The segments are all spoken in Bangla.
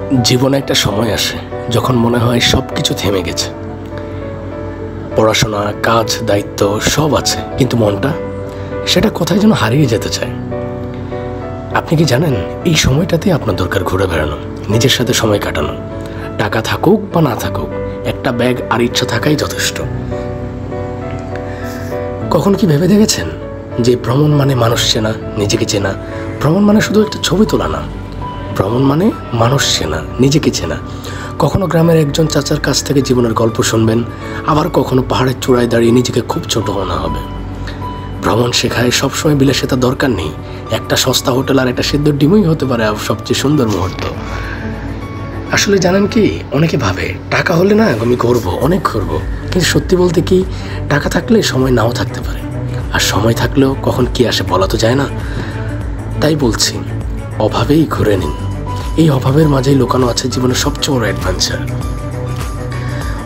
জীবনে একটা সময় আসে যখন মনে হয় সব কিছু থেমে গেছে। পড়াশোনা, কাজ, দায়িত্ব সব আছে, কিন্তু মনটা সেটা কোথায় যেন হারিয়ে যেতে চায়। আপনি কি জানেন, এই সময়টাতে আপনার দরকার ঘুরে বেড়ানো, নিজের সাথে সময় কাটানো। টাকা থাকুক বা না থাকুক, একটা ব্যাগ আর ইচ্ছা থাকাই যথেষ্ট। কখন কি ভেবে দেখেছেন যে ভ্রমণ মানে মানুষ চেনা, নিজেকে চেনা? ভ্রমণ মানে শুধু একটা ছবি তোলা না, ভ্রমণ মানে মানুষ চেনা, নিজেকে চেনা। কখনো গ্রামের একজন চাচার কাছ থেকে জীবনের গল্প শুনবেন, আবার কখনো পাহাড়ের চূড়ায় দাঁড়িয়ে নিজেকে খুব ছোট মনে হবে। ভ্রমণ শেখায় সবসময় বিলাসিতা দরকার নেই। একটা সস্তা হোটেল আর একটা সিদ্ধ ডিমই হতে পারে সবচেয়ে সুন্দর মুহূর্ত। আসলে জানেন কি, অনেকে ভাবে টাকা হলে না আমি ঘুরবো, অনেক ঘুরবো, কিন্তু সত্যি বলতে কি, টাকা থাকলে সময় নাও থাকতে পারে, আর সময় থাকলেও কখন কি আসে বলা তো যায় না। তাই বলছি, অভাবেই ঘুরে নিন। এই অভাবের মাঝেই লুকানো আছে জীবনের সবচেয়ে বড় অ্যাডভেঞ্চার।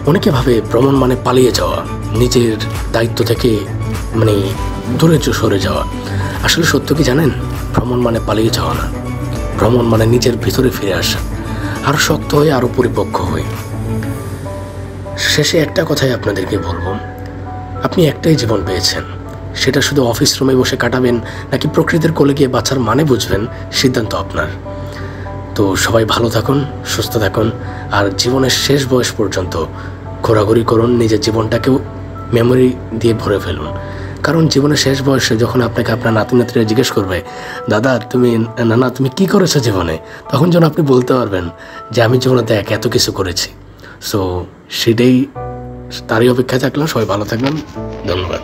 অনেকে ভাবে ভ্রমণ মানে পালিয়ে যাওয়া, নিজের দায়িত্ব থেকে দূরে সরে যাওয়া। আসলে সত্য কি জানেন, ভ্রমণ মানে পালিয়ে যাওয়া না, ভ্রমণ মানে নিজের ভিতরে ফিরে আসা, আরও শক্ত হয়ে, আরও পরিপক্ক হয়ে। শেষে একটা কথাই আপনাদেরকে বলবো, আপনি একটাই জীবন পেয়েছেন, সেটা শুধু অফিস রুমে বসে কাটাবেন নাকি প্রকৃতির কোলে গিয়ে বাঁচার মানে বুঝবেন, সিদ্ধান্ত আপনার। তো সবাই ভালো থাকুন, সুস্থ থাকুন, আর জীবনের শেষ বয়স পর্যন্ত ঘোরাঘুরি করুন, নিজের জীবনটাকেও মেমোরি দিয়ে ভরে ফেলুন। কারণ জীবনের শেষ বয়সে যখন আপনাকে আপনার নাতি নাতিরা জিজ্ঞেস করবে, দাদা তুমি, নানা তুমি কি করেছো জীবনে, তখন যেন আপনি বলতে পারবেন যে আমি জীবনে এত কিছু করেছি। সো সেটাই, তারই অপেক্ষায় থাকলাম। সবাই ভালো থাকবেন, ধন্যবাদ।